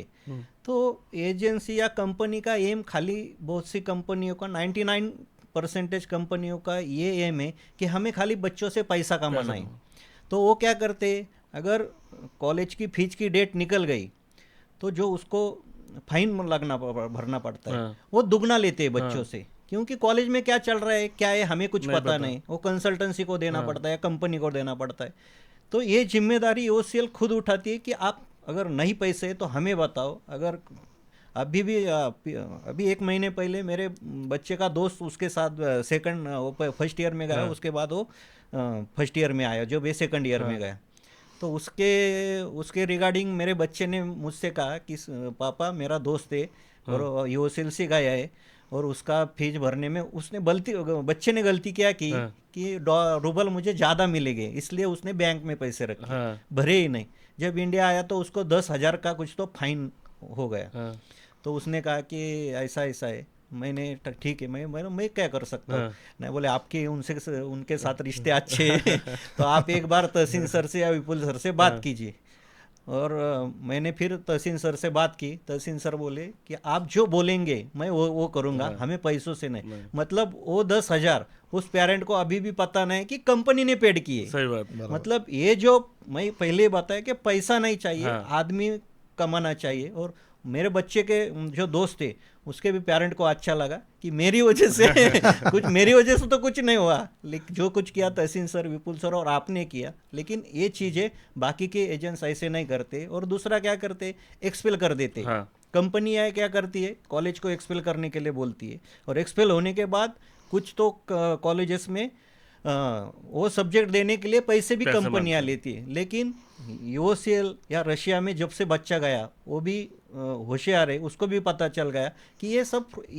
तो एजेंसी या कंपनी का एम, खाली बहुत सी कंपनियों का 99% कंपनियों का ये एम है कि हमें खाली बच्चों से पैसा कमाना है। तो वो क्या करते, अगर कॉलेज की फीस की डेट निकल गई तो जो उसको फाइन भरना पड़ता है, वो दुगना लेते हैं बच्चों से, क्योंकि कॉलेज में क्या चल रहा है क्या है हमें कुछ पता नहीं, वो कंसल्टेंसी को देना पड़ता है, कंपनी को देना पड़ता है। तो ये जिम्मेदारी यूसीएल खुद उठाती है कि आप अगर नहीं पैसे तो हमें बताओ। अगर अभी 1 महीने पहले मेरे बच्चे का दोस्त उसके साथ फर्स्ट ईयर में गया, उसके बाद वो फर्स्ट ईयर में आया, जो वे सेकंड ईयर में गया, तो उसके रिगार्डिंग मेरे बच्चे ने मुझसे कहा कि पापा मेरा दोस्त है और यूसीएल से गया है, और उसका फीस भरने में बच्चे ने गलती क्या की कि रूबल मुझे ज़्यादा मिलेंगे, इसलिए उसने बैंक में पैसे रखे, भरे ही नहीं। जब इंडिया आया तो उसको 10,000 का कुछ तो फाइन हो गया। तो उसने कहा कि ऐसा है। मैंने ठीक है, मैं क्या कर सकता हूँ। नहीं, बोले आपके उनके साथ रिश्ते अच्छे हैं तो आप एक बार तहसीन सर से या विपुल सर से बात कीजिए। और मैंने फिर तहसीन सर से बात की। तहसीन सर बोले कि आप जो बोलेंगे मैं वो करूँगा, हमें पैसों से नहीं। मतलब वो 10,000 उस पेरेंट को अभी भी पता नहीं कि कंपनी ने पेड किए। सही बात। मतलब ये जो मैं पहले बताया कि पैसा नहीं चाहिए, आदमी कमाना चाहिए। और मेरे बच्चे के जो दोस्त थे उसके भी पेरेंट को अच्छा लगा कि मेरी वजह से मेरी वजह से तो कुछ नहीं हुआ, लेकिन जो कुछ किया तहसीन सर, विपुल सर और आपने किया। लेकिन ये चीज़ें बाकी के एजेंट्स ऐसे नहीं करते। और दूसरा क्या करते, एक्सपेल कर देते। कंपनी है क्या करती है, कॉलेज को एक्सपेल करने के लिए बोलती है, और एक्सपेल होने के बाद कुछ तो कॉलेजेस में वो सब्जेक्ट देने के लिए पैसे भी कंपनियां लेती है। लेकिन यूसीएल या रशिया में जब से बच्चा गया, वो भी होशियार है, उसको भी पता चल गया कि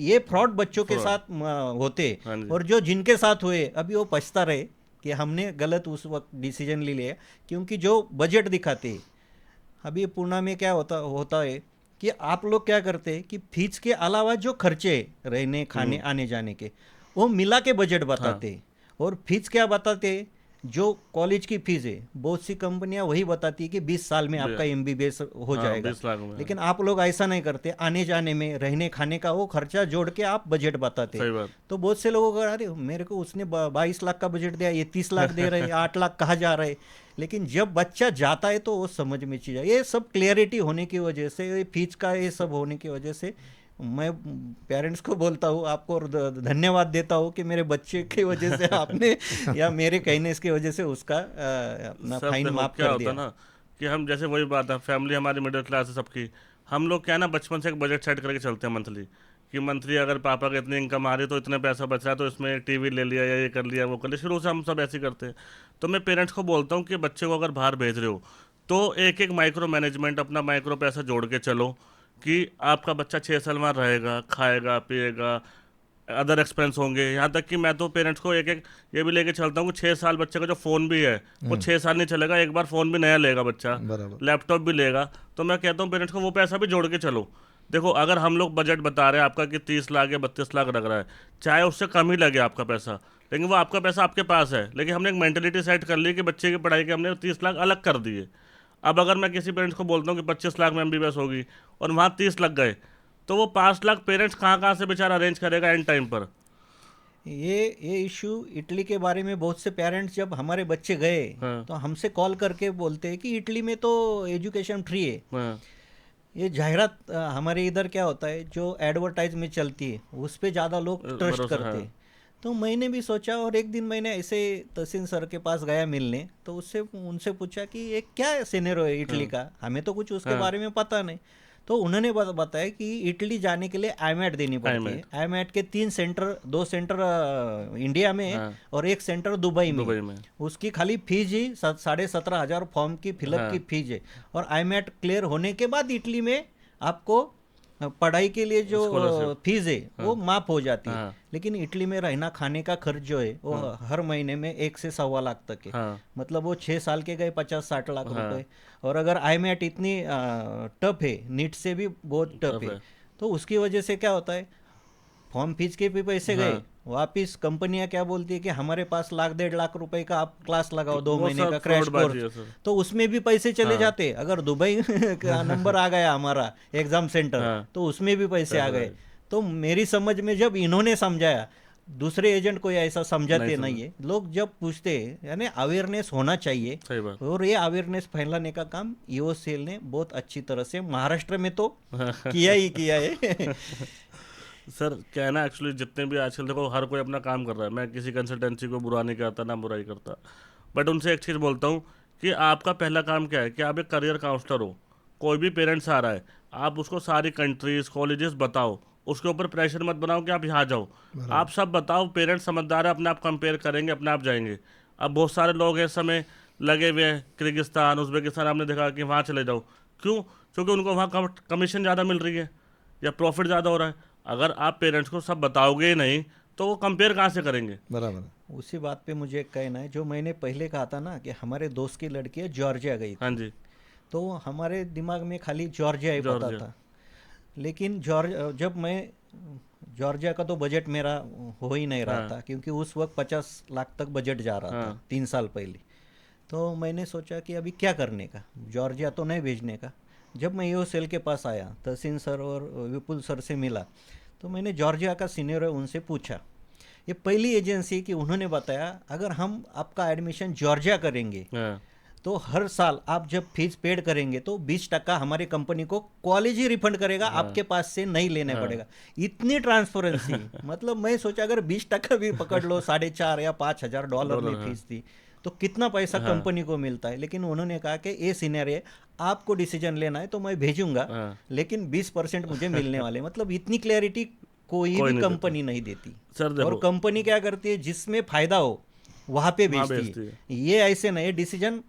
ये फ्रॉड बच्चों के साथ होते। और जो जिनके साथ हुए अभी वो पछता रहे कि हमने गलत उस वक्त डिसीजन ले लिया। क्योंकि जो बजट दिखाते, अभी पूना में क्या होता है कि आप लोग क्या करते कि फीस के अलावा जो खर्चे रहने खाने आने जाने के, वो मिला के बजट बताते। और फीस क्या बताते, जो कॉलेज की फीस है बहुत सी कंपनियां वही बताती है कि 20 साल में आपका MBBS हो जाएगा। लेकिन आप लोग ऐसा नहीं करते, आने जाने में रहने खाने का वो खर्चा जोड़ के आप बजट बताते। तो बहुत से लोगों को अरे मेरे को उसने 22 लाख का बजट दिया, ये 30 लाख दे रहे, 8 लाख कहा जा रहा है। लेकिन जब बच्चा जाता है तो वो समझ में चीज़ है। ये सब क्लियरिटी होने की वजह से, फीस का ये सब होने की वजह से मैं पेरेंट्स को बोलता हूँ, आपको धन्यवाद देता हूँ कि मेरे बच्चे की वजह से आपने या मेरे कहने की वजह से उसका अपना फाइन माफ कर दिया ना। कि हम जैसे वही बात है, फैमिली हमारी मिडिल क्लास है सबकी, हम लोग क्या ना बचपन से एक बजट सेट करके चलते हैं मंथली कि मंथली अगर पापा का इतनी इनकम आ रही है तो इतने पैसा बच रहा है तो इसमें टीवी ले लिया या ये कर लिया वो कर लिया, शुरू से हम सब ऐसे ही करते हैं। तो मैं पेरेंट्स को बोलता हूँ कि बच्चे को अगर बाहर भेज रहे हो तो एक एक माइक्रो मैनेजमेंट, अपना माइक्रो पैसा जोड़ के चलो कि आपका बच्चा 6 साल वहाँ रहेगा, खाएगा पिएगा, अदर एक्सपेंस होंगे। यहाँ तक कि मैं तो पेरेंट्स को एक एक ये भी लेके चलता हूँ कि 6 साल बच्चे का जो फ़ोन भी है वो 6 साल नहीं चलेगा, एक बार फ़ोन भी नया लेगा बच्चा, बराबर। लैपटॉप भी लेगा। तो मैं कहता हूँ पेरेंट्स को वो पैसा भी जोड़ के चलो। देखो अगर हम लोग बजट बता रहे हैं आपका कि 30 लाख या 32 लाख लग रहा है, चाहे उससे कम ही लगे आपका पैसा, लेकिन वो आपका पैसा आपके पास है। लेकिन हमने एक मेंटेलिटी सेट कर ली कि बच्चे की पढ़ाई के हमने 30 लाख अलग कर दिए। अब अगर मैं किसी पेरेंट्स को बोलता हूँ कि 25 लाख में MBBS होगी और वहाँ 30 लग गए, तो वो 5 लाख पेरेंट्स कहाँ से बेचारा अरेंज करेगा एंड टाइम पर। ये इशू इटली के बारे में बहुत से पेरेंट्स जब हमारे बच्चे गए तो हमसे कॉल करके बोलते हैं कि इटली में तो एजुकेशन फ्री है। ये जाहिरात हमारे इधर क्या होता है, जो एडवर्टाइज में चलती है उस पे ज़्यादा लोग ट्रस्ट करते हैं। तो मैंने भी सोचा और एक दिन मैंने ऐसे तहसीन सर के पास गया मिलने, तो उससे उनसे पूछा कि ये क्या सिनेरियो है इटली का, हमें तो कुछ उसके बारे में पता नहीं। तो उन्होंने बताया कि इटली जाने के लिए IMAT देनी पड़ती है। IMAT के 3 सेंटर, 2 सेंटर इंडिया में है और 1 सेंटर दुबई में। उसकी खाली फीस ही 17,500 फॉर्म की फिलअप की फीस है। और IMAT क्लियर होने के बाद इटली में आपको पढ़ाई के लिए जो फीस है वो माफ हो जाती है। लेकिन इटली में रहना खाने का खर्च जो है वो हर महीने में 1 से सवा लाख तक है। मतलब वो 6 साल के गए 50-60 लाख रुपए। और अगर IMAT इतनी टफ है, नीट से भी बहुत टफ है, तो उसकी वजह से क्या होता है, फॉर्म फीस के भी पैसे गए, वापिस कंपनियां क्या बोलती है कि हमारे पास 1-1.5 लाख रुपए का आप क्लास लगाओ 2 महीने का क्रैश कोर्स, तो उसमें भी पैसे चले जाते। अगर दुबई का नंबर आ गया हमारा एग्जाम सेंटर तो उसमें भी पैसे आ गए। तो मेरी समझ में जब इन्होंने समझाया, दूसरे एजेंट कोई ऐसा समझाते नहीं है, लोग जब पूछते हैं, यानी अवेयरनेस होना चाहिए। और ये अवेयरनेस फैलाने का काम ईओ सेल ने बहुत अच्छी तरह से महाराष्ट्र में तो किया ही किया है। सर क्या है ना, एक्चुअली जितने भी आजकल देखो हर कोई अपना काम कर रहा है, मैं किसी कंसल्टेंसी को बुरा नहीं करता ना बुराई करता, बट उनसे एक चीज़ बोलता हूँ कि आपका पहला काम क्या है कि आप एक करियर काउंसलर हो। कोई भी पेरेंट्स आ रहा है, आप उसको सारी कंट्रीज कॉलेजेस बताओ, उसके ऊपर प्रेशर मत बनाओ कि आप यहाँ जाओ, आप सब बताओ। पेरेंट्स समझदार है, अपने आप कंपेयर करेंगे, अपने आप जाएंगे। अब बहुत सारे लोग हैं इस समय लगे हुए हैं किर्गिस्तान उज़्बेकिस्तान, आपने देखा कि वहाँ चले जाओ, क्यों? क्योंकि उनको वहाँ कमीशन ज़्यादा मिल रही है या प्रॉफिट ज़्यादा हो रहा है। अगर आप पेरेंट्स को सब बताओगे ही नहीं तो वो कंपेयर कहाँ से करेंगे। बराबर। उसी बात पे मुझे एक कहना है, जो मैंने पहले कहा था ना कि हमारे दोस्त की लड़की है जॉर्जिया गई थी। हाँ जी। तो हमारे दिमाग में खाली जॉर्जिया ही पता था। लेकिन जब मैं जॉर्जिया का तो बजट मेरा हो ही नहीं रहा था, क्योंकि उस वक्त 50 लाख तक बजट जा रहा था 3 साल पहले। तो मैंने सोचा कि अभी क्या करने का, जॉर्जिया तो नहीं भेजने का। जब मैं ईओ सेल के पास आया, तहसीन सर और विपुल सर से मिला, तो मैंने जॉर्जिया का सीनियर उनसे पूछा। ये पहली एजेंसी कि उन्होंने बताया अगर हम आपका एडमिशन जॉर्जिया करेंगे तो हर साल आप जब फीस पेड करेंगे तो 20% हमारी कंपनी को कॉलेज ही रिफंड करेगा, आपके पास से नहीं लेने पड़ेगा। इतनी ट्रांसपेरेंसी। मतलब मैं सोचा अगर 20% भी पकड़ लो, $4,500 या $5,000 में फीस थी, तो कितना पैसा कंपनी को मिलता है। लेकिन उन्होंने कहा कि ये सिनेरियो आपको डिसीजन लेना है तो मैं भेजूंगा, लेकिन 20% मुझे मिलने वाले। मतलब इतनी क्लैरिटी कोई भी कंपनी नहीं देती। और कंपनी क्या करती है, जिसमें फायदा हो वहां पे भेजती है। ये ऐसे नहीं, डिसीजन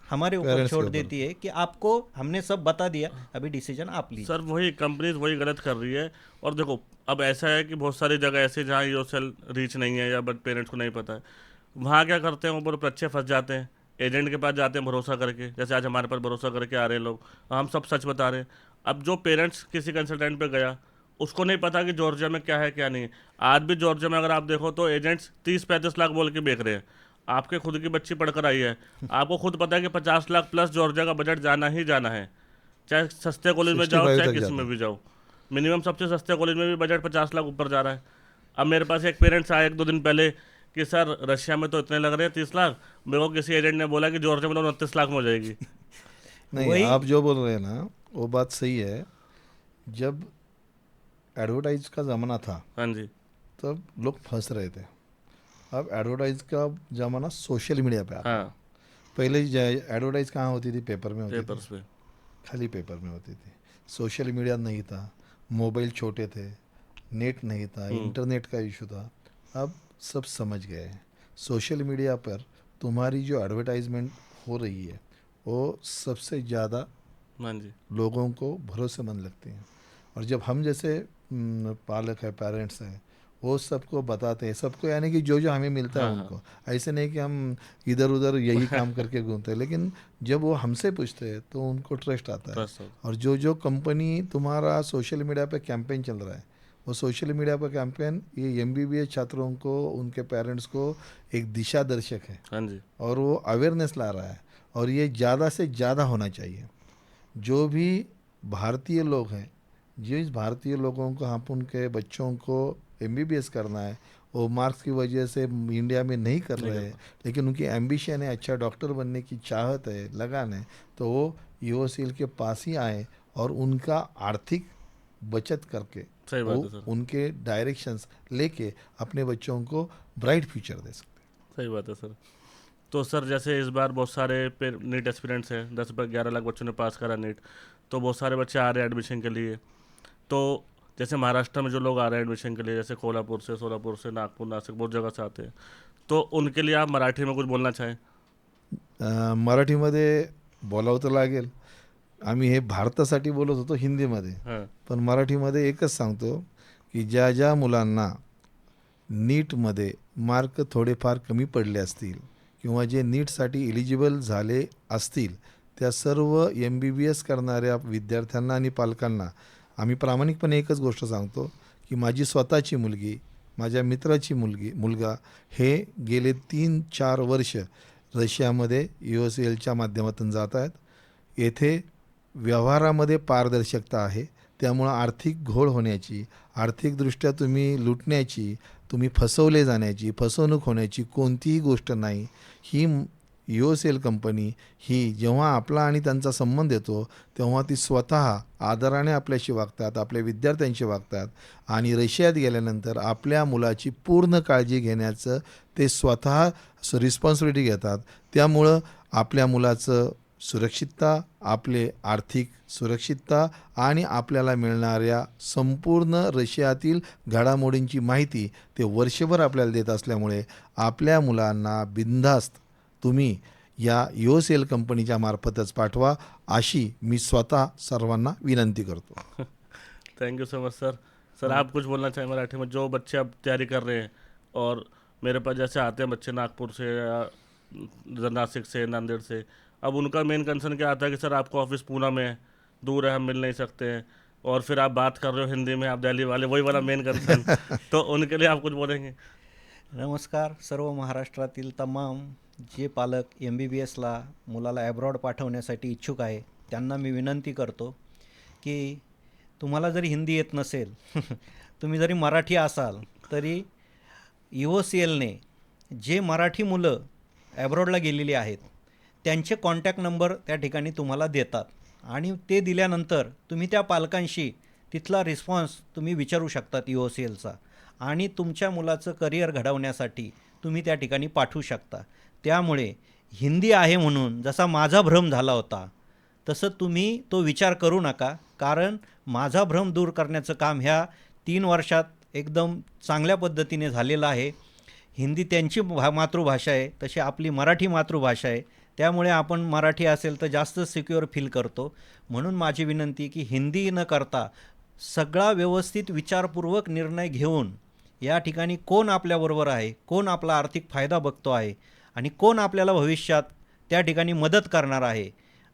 हमारे ऊपर छोड़ देती है कि आपको हमने सब बता दिया, अभी डिसीजन आप लीजिए। सर वही कंपनीज वही गलत कर रही है। और देखो अब ऐसा है कि बहुत सारी जगह ऐसे जहाँ ईओ सेल रीच नहीं है या बट पेरेंट्स को नहीं पता है, वहाँ क्या करते हैं, ऊपर बच्चे फंस जाते हैं, एजेंट के पास जाते हैं भरोसा करके। जैसे आज हमारे पर भरोसा करके आ रहे हैं लोग, हम सब सच बता रहे हैं। अब जो पेरेंट्स किसी कंसल्टेंट पे गया, उसको नहीं पता कि जॉर्जिया में क्या है क्या नहीं है। आज भी जॉर्जिया में अगर आप देखो तो एजेंट्स 30-35 लाख बोल के बेच रहे हैं। आपके खुद की बच्ची पढ़कर आई है, आपको खुद पता है कि 50 लाख प्लस जॉर्जिया का बजट जाना ही जाना है, चाहे सस्ते कॉलेज में जाओ चाहे किसी में भी जाओ। मिनिमम सबसे सस्ते कॉलेज में भी बजट 50 लाख ऊपर जा रहा है। अब मेरे पास एक पेरेंट्स आए 1-2 दिन पहले कि सर रशिया में तो इतने लग रहे हैं 30 लाख, मेरे को किसी एजेंट ने बोला कि जॉर्जिया में तो 29 लाख में हो जाएगी। नहीं, आप जो बोल रहे हैं ना वो बात सही है। जब एडवर्टाइज का ज़माना था, हाँ जी, तब लोग फंस रहे थे। अब एडवर्टाइज का ज़माना सोशल मीडिया पे आता है। पहले एडवर्टाइज कहाँ होती थी, पेपर में होती थी, खाली पेपर में होती थी। सोशल मीडिया नहीं था, मोबाइल छोटे थे, नेट नहीं था, इंटरनेट का इशू था। अब सब समझ गए हैं। सोशल मीडिया पर तुम्हारी जो एडवर्टाइजमेंट हो रही है वो सबसे ज़्यादा हाँ जी, लोगों को भरोसेमंद लगती हैं। और जब हम जैसे पालक है, पेरेंट्स हैं, वो सबको बताते हैं, सबको यानी कि जो जो हमें मिलता है हाँ, उनको, ऐसे नहीं कि हम इधर उधर यही काम करके घूमते हैं, लेकिन जब वो हमसे पूछते हैं तो उनको ट्रस्ट आता है। ट्रस्ट हो, और जो जो कंपनी तुम्हारा सोशल मीडिया पे कैंपेन चल रहा है, वो सोशल मीडिया पर कैंपेन ये MBBS छात्रों को, उनके पेरेंट्स को एक दिशा दर्शक है हाँ जी, और वो अवेयरनेस ला रहा है। और ये ज़्यादा से ज़्यादा होना चाहिए। जो भी भारतीय लोग हैं, जिस भारतीय लोगों को हम उनके बच्चों को MBBS करना है, वो मार्क्स की वजह से इंडिया में नहीं कर रहे हैं, लेकिन उनकी एम्बिशन है, अच्छा डॉक्टर बनने की चाहत है, लगान है, तो वो UOCL के पास ही आए और उनका आर्थिक बचत करके सही बात है वो सर, उनके डायरेक्शंस लेके अपने बच्चों को ब्राइट फ्यूचर दे सकते हैं। सही बात है सर। तो सर जैसे इस बार बहुत सारे नीट एस्पिरेंट्स हैं, 10-11 लाख बच्चों ने पास करा नीट, तो बहुत सारे बच्चे आ रहे हैं एडमिशन के लिए। तो जैसे महाराष्ट्र में जो लोग आ रहे हैं एडमिशन के लिए, जैसे कोल्हापुर से, सोलापुर से, नागपुर, नासिक, बहुत जगह से आते हैं, तो उनके लिए आप मराठी में कुछ बोलना चाहें? मराठीमध्ये बोलावं तर लागेल। आम्ही हे भारतासाठी बोलत होतो हिंदीमध्ये, हां, पण मराठीमध्ये एकच सांगतो की ज्या ज्या मुलांना नीटमध्ये मार्क थोडेफार कमी पडले असतील किंवा जे नीटसाठी इलिजिबल झाले असतील, त्या सर्व MBBS करणाऱ्या विद्यार्थ्यांना आणि पालकांना आम्ही प्रामाणिकपणे एकच गोष्ट सांगतो की माझी स्वतःची मुलगी, माझ्या मित्राची मुलगा हे गेले 3-4 वर्ष रशियामध्ये UOCLच्या माध्यमातून जात आहेत। येथे व्यवहारामध्ये पारदर्शकता आहे, त्यामुळं आर्थिक घोळ होण्याची, आर्थिकदृष्ट्या तुम्ही लुटण्याची, तुम्ही फसवले जाण्याची, फसवणूक होण्याची कोणतीही गोष्ट नाही। ही UOCL कंपनी ही जेव्हा आपला आणि त्यांचा संबंध येतो तेव्हा ती स्वतः आदराने आपल्याशी वागतात, आपल्या विद्यार्थ्यांशी वागतात आणि रशियात गेल्यानंतर आपल्या मुलाची पूर्ण काळजी घेण्याचं ते स्वतः रिस्पॉन्सिबिलिटी घेतात। त्यामुळं आपल्या मुलाचं सुरक्षितता, आपले आर्थिक सुरक्षितता आणि आपल्याला मिळणाऱ्या संपूर्ण रशियातील घडामोडींची माहिती ते वर्षभर आपल्याला देत असल्यामुळे आपल्या मुलांना बिनधास्त तुम्ही या UOCL कंपनीच्या मार्फतच पाठवा, अशी मी स्वतः सर्वांना विनंती करतो। Thank you so much sir. Sir आप कुछ बोलना चाहें मराठी में, जो बच्चे अब तैयारी कर रहे हैं और मेरे पास जैसे आते हैं बच्चे नागपुर से या नासिक से, नांदेड़ से, अब उनका मेन कंसर्न क्या आता है कि सर आपका ऑफिस पूना में है, दूर है, हम मिल नहीं सकते हैं, और फिर आप बात कर रहे हो हिंदी में, आप दिल्ली वाले, वही वाला मेन कंसर्न। तो उनके लिए आप कुछ बोलेंगे? नमस्कार सर्व महाराष्ट्रातील तमाम जे पालक MBBSला मुलाला ॲब्रॉड पाठवण्यासाठी इच्छुक आहे त्यांना मी विनंती करतो की तुम्हाला जरी हिंदी येत नसेल तुम्ही जरी मराठी असाल तरी UOCLने जे मराठी मुलं ॲब्रॉडला गेलेली आहेत त्यांचे कॉन्टॅक्ट नंबर त्या ठिकाणी तुम्हाला देतात आणि ते दिल्यानंतर तुम्ही त्या पालकांशी तिथला रिस्पॉन्स तुम्ही विचारू शकतात UOCLचा आणि तुमच्या मुलाचं करिअर घडवण्यासाठी तुम्ही त्या ठिकाणी पाठवू शकता। त्यामुळे हिंदी आहे म्हणून जसा माझा भ्रम झाला होता तसं तुम्ही तो विचार करू नका, कारण माझा भ्रम दूर करण्याचं काम ह्या 3 वर्षात एकदम चांगल्या पद्धतीने झालेलं आहे। हिंदी त्यांची मातृभाषा आहे, तशी आपली मराठी मातृभाषा आहे, त्यामुळे आपण मराठी असेल तर जास्त सिक्युअर फील करतो। म्हणून माझी विनंती की हिंदी न करता सगळा व्यवस्थित विचारपूर्वक निर्णय घेऊन या ठिकाणी कोण आपल्याबरोबर आहे, कोण आपला आर्थिक फायदा बघतो आहे आणि कोण आपल्याला भविष्यात त्या ठिकाणी मदत करणार आहे,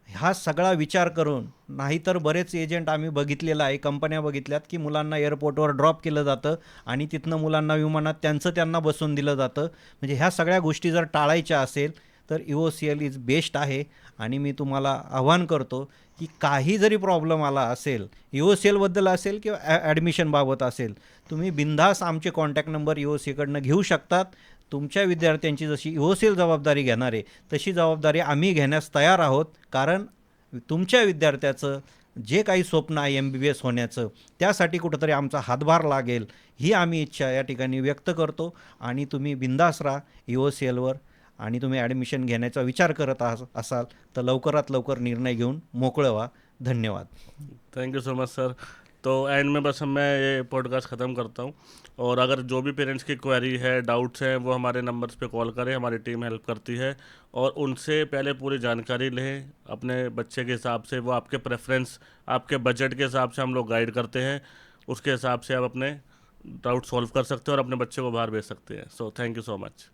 हा सगळा विचार करून, नाहीतर बरेच एजंट आम्ही बघितलेलं आहे, कंपन्या बघितल्यात की मुलांना एअरपोर्टवर ड्रॉप केलं जातं आणि तिथनं मुलांना विमानात त्यांना बसवून दिलं जातं। म्हणजे ह्या सगळ्या गोष्टी जर टाळायच्या असेल तर UOCL इज बेस्ट आहे। आणि मी तुम्हाला आव्हान करतो की काही जरी प्रॉब्लेम आला असेल, UOCLबद्दल असेल किंवा ॲडमिशनबाबत असेल, तुम्ही बिनधास्त आमचे कॉन्टॅक्ट नंबर UOCLकडनं घेऊ शकतात। तुमच्या विद्यार्थ्यांची जशी UOCL जबाबदारी घेणार आहे तशी जबाबदारी आम्ही घेण्यास तयार आहोत, कारण तुमच्या विद्यार्थ्याचं जे काही स्वप्न आहे MBBS होण्याचं त्यासाठी कुठंतरी आमचा हातभार लागेल ही आम्ही इच्छा या ठिकाणी व्यक्त करतो। आणि तुम्ही बिनधास्त राहा UOCLवर आणि तुम्ही ॲडमिशन घेण्याचा विचार करत असाल तर लवकरात लवकर निर्णय घेऊन मोकळं व्हा। धन्यवाद। Thank you so much sir. तो एंड में बस मैं ये पॉडकास्ट ख़त्म करता हूँ, और अगर जो भी पेरेंट्स की क्वेरी है, डाउट्स हैं, वो हमारे नंबर्स पे कॉल करें, हमारी टीम हेल्प करती है। और उनसे पहले पूरी जानकारी लें अपने बच्चे के हिसाब से, वो आपके प्रेफरेंस, आपके बजट के हिसाब से हम लोग गाइड करते हैं, उसके हिसाब से आप अपने डाउट सॉल्व कर सकते हो और अपने बच्चे को बाहर भेज सकते हैं। So thank you so much.